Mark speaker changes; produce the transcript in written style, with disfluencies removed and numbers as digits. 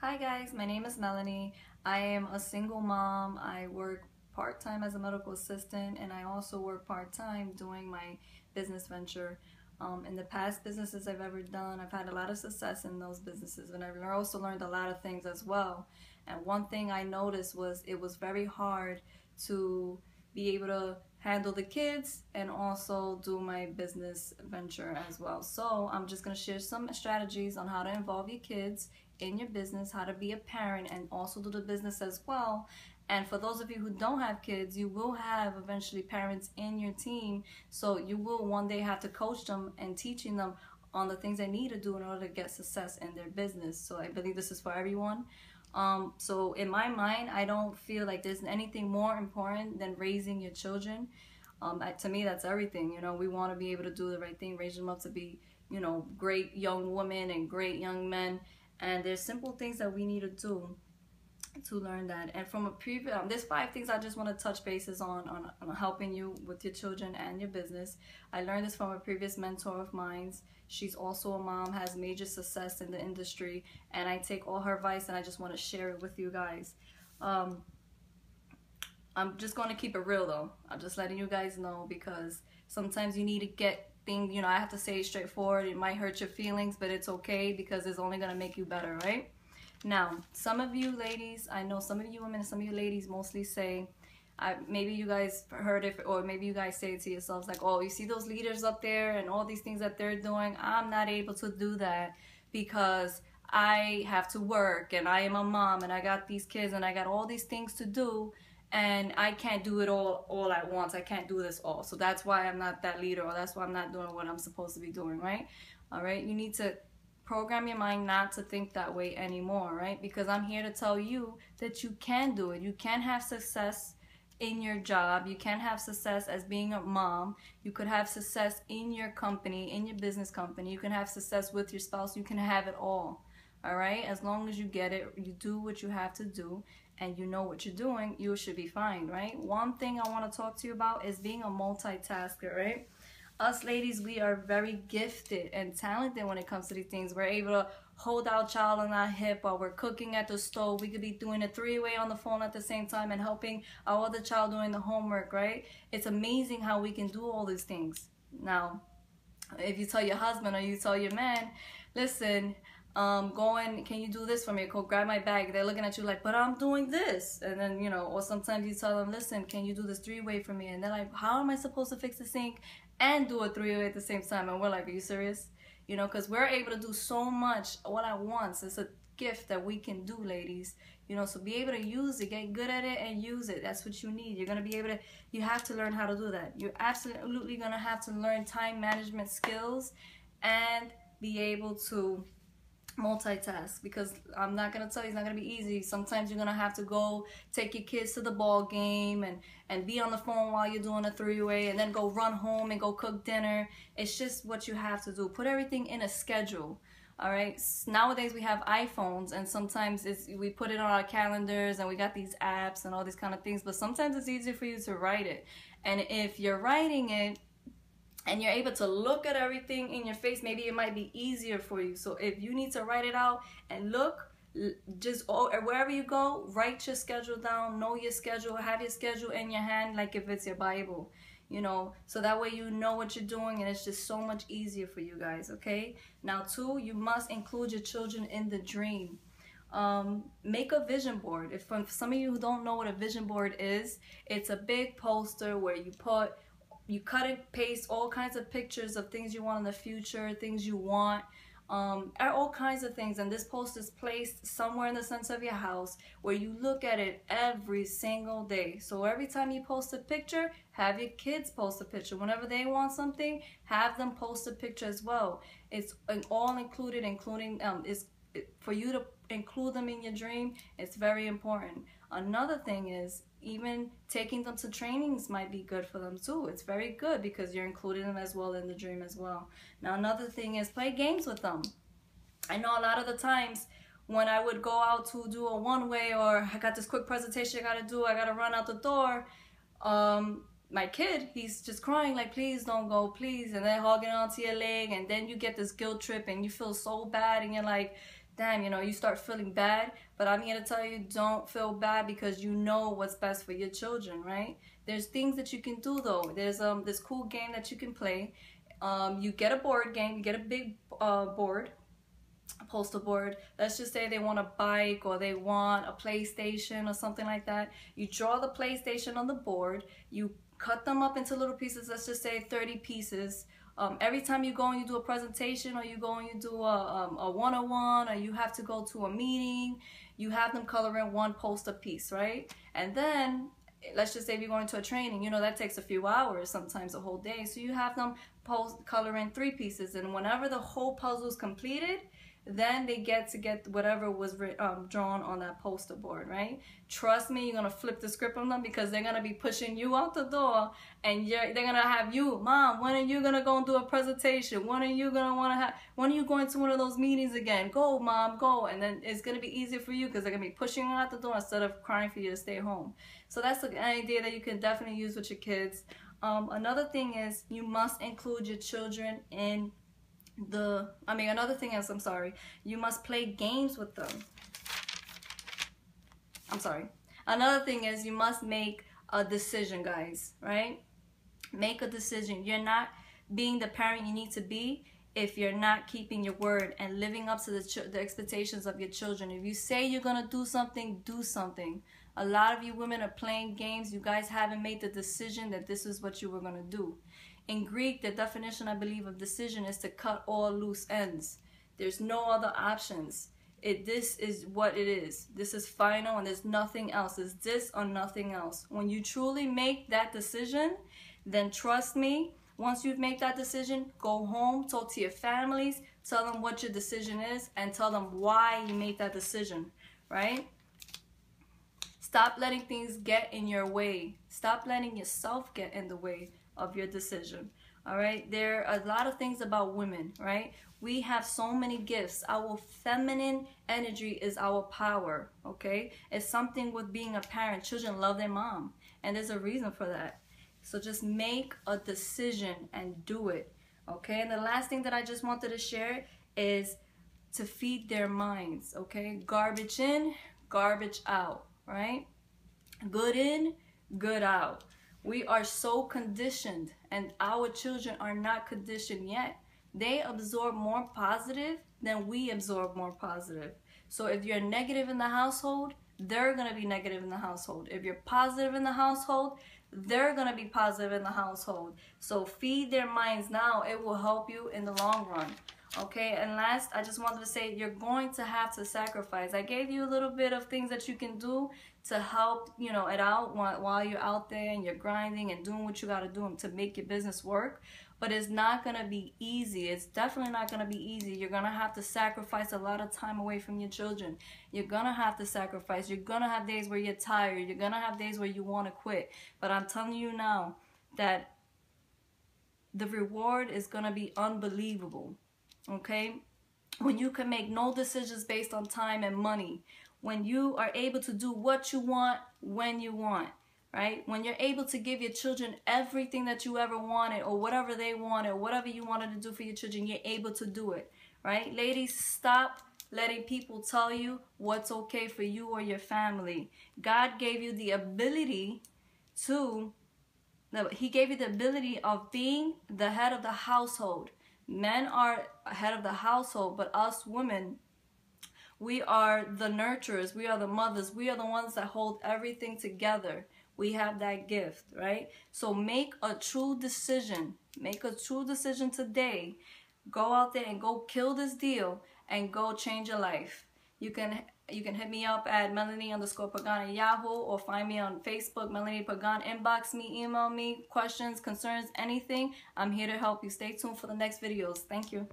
Speaker 1: Hi guys, my name is Melanie. I am a single mom. I work part-time as a medical assistant and I also work part-time doing my business venture. In the past businesses I've ever done, I've had a lot of success in those businesses and I've also learned a lot of things as well. And one thing I noticed was it was very hard to be able to handle the kids and also do my business venture as well. So I'm just going to share some strategies on how to involve your kids in your business, how to be a parent and also do the business as well. And for those of you who don't have kids, you will have eventually parents in your team. So you will one day have to coach them and teaching them on the things they need to do in order to get success in their business. So I believe this is for everyone. So in my mind, I don't feel like there's anything more important than raising your children. To me, that's everything. You know, we want to be able to do the right thing, raise them up to be, great young women and great young men. And there's simple things that we need to do to learn that. And from a previous, there's 5 things I just want to touch bases on helping you with your children and your business. I learned this from a previous mentor of mine. She's also a mom, has major success in the industry, and I take all her advice and I just want to share it with you guys. Um, I'm just going to keep it real though. I'm just letting you guys know because sometimes you need to get things, I have to say it straightforward. It might hurt your feelings, but it's okay because it's only going to make you better, right? Now, some of you ladies, I know some of you women and some of you ladies mostly say, maybe you guys heard it, or maybe you guys say it to yourselves like, oh, you see those leaders up there and all these things that they're doing, I'm not able to do that because I have to work and I am a mom and I got these kids and I got all these things to do and I can't do it all at once. I can't do this all. So that's why I'm not that leader, or that's why I'm not doing what I'm supposed to be doing, right? All right, you need to program your mind not to think that way anymore, right? Because I'm here to tell you that you can do it. You can have success in your job. You can have success as being a mom. You could have success in your company, in your business company. You can have success with your spouse. You can have it all. All right? As long as you get it, you do what you have to do, and you know what you're doing, you should be fine, right? One thing I want to talk to you about is being a multitasker, right? Us ladies, we are very gifted and talented when it comes to these things. We're able to hold our child on our hip while we're cooking at the stove. We could be doing a three-way on the phone at the same time and helping our other child doing the homework, right? It's amazing how we can do all these things. Now, if you tell your husband or you tell your man, listen, can you do this for me? Go grab my bag. They're looking at you like, but I'm doing this. And then, or sometimes you tell them, listen, can you do this three-way for me? And they're like, how am I supposed to fix the sink and do a three-way at the same time? And we're like, are you serious? Because we're able to do so much all at once. It's a gift that we can do, ladies. So be able to use it, get good at it and use it. That's what you need. You're going to be able to, you have to learn how to do that. You're absolutely going to have to learn time management skills and be able to multitask, because I'm not gonna tell you it's not gonna be easy. Sometimes you're gonna have to go take your kids to the ball game and be on the phone while you're doing a three-way and then go run home and go cook dinner. It's just what you have to do. Put everything in a schedule. All right, nowadays we have iPhones and sometimes we put it on our calendars and we got these apps and all these kind of things, but sometimes it's easier for you to write it. And if you're writing it and you're able to look at everything in your face, maybe it might be easier for you. So if you need to write it out and look, just wherever you go, write your schedule down, know your schedule, have your schedule in your hand like if it's your Bible, so that way you know what you're doing and it's just so much easier for you guys, okay? Now 2, you must include your children in the dream. Make a vision board. If for some of you who don't know what a vision board is, it's a big poster where you cut and paste all kinds of pictures of things you want in the future, things you want, all kinds of things. And this post is placed somewhere in the center of your house where you look at it every single day. So every time you post a picture, have your kids post a picture. Whenever they want something, have them post a picture as well. It's all included, including for you to include them in your dream. It's very important. Another thing is, even taking them to trainings might be good for them too. It's very good because you're including them as well in the dream as well. Now another thing is play games with them. I know a lot of the times when I would go out to do a one-way, or I got this quick presentation I gotta do, I gotta run out the door, my kid, he's just crying like, please don't go, please, and then hogging onto your leg, and then you get this guilt trip and you feel so bad and you're like, damn, you know, you start feeling bad. But I'm here to tell you, don't feel bad, because you know what's best for your children, right? There's things that you can do though. There's this cool game that you can play. You get a board game, you get a big board, a postal board. Let's just say they want a bike or they want a PlayStation or something like that. You draw the PlayStation on the board, you cut them up into little pieces, let's just say 30 pieces. Every time you go and you do a presentation, or you go and you do a one-on-one, or you have to go to a meeting, you have them color in one poster piece, right? And then let's just say if you're going to a training, you know, that takes a few hours, sometimes a whole day. So you have them color in 3 pieces, and whenever the whole puzzle is completed, then they get whatever was drawn on that poster board, right? Trust me, you're gonna flip the script on them, because they're gonna be pushing you out the door, and they're gonna have you, Mom, when are you gonna go and do a presentation? When are you going to one of those meetings again? Go, Mom, go. And then it's gonna be easier for you, because they're gonna be pushing you out the door instead of crying for you to stay home. So that's an idea that you can definitely use with your kids. Another thing is, you must include your children in another thing is, you must play games with them. Another thing is, you must make a decision, guys, right? Make a decision. You're not being the parent you need to be if you're not keeping your word and living up to the expectations of your children. If you say you're gonna do something, do something. A lot of you women are playing games. You guys haven't made the decision that this is what you were gonna do. In Greek, the definition, I believe, of decision is to cut all loose ends. There's no other options. This is what it is. This is final, and there's nothing else. It's this or nothing else. When you truly make that decision, then trust me, once you've made that decision, go home, talk to your families, tell them what your decision is, and tell them why you made that decision, right? Stop letting things get in your way. Stop letting yourself get in the way of your decision. All right, there are a lot of things about women, right? We have so many gifts. Our feminine energy is our power. Okay, it's something with being a parent. Children love their mom, and there's a reason for that. So just make a decision and do it. Okay, and the last thing that I just wanted to share is to feed their minds. Okay, garbage in, garbage out, right? Good in, good out. We are so conditioned, and our children are not conditioned yet. They absorb more positive than we absorb more positive. So if you're negative in the household, they're going to be negative in the household. If you're positive in the household, they're going to be positive in the household. So feed their minds now. It will help you in the long run. Okay, and last, I just wanted to say, you're going to have to sacrifice. I gave you a little bit of things that you can do to help, you know, it out while you're out there and you're grinding and doing what you got to do to make your business work. But it's not going to be easy. It's definitely not going to be easy. You're going to have to sacrifice a lot of time away from your children. You're going to have to sacrifice. You're going to have days where you're tired. You're going to have days where you want to quit. But I'm telling you now that the reward is going to be unbelievable. Okay? When you can make no decisions based on time and money. When you are able to do what you want, when you want. Right? When you're able to give your children everything that you ever wanted, or whatever they wanted, or whatever you wanted to do for your children, you're able to do it. Right? Ladies, stop letting people tell you what's okay for you or your family. God gave you the ability He gave you the ability of being the head of the household. Men are head of the household, but us women, we are the nurturers. We are the mothers. We are the ones that hold everything together. We have that gift, right? So make a true decision. Make a true decision today. Go out there and go kill this deal and go change your life. You can hit me up at Melanie_Pagan at Yahoo, or find me on Facebook, Melanie Pagan. Inbox me, email me, questions, concerns, anything. I'm here to help you. Stay tuned for the next videos. Thank you.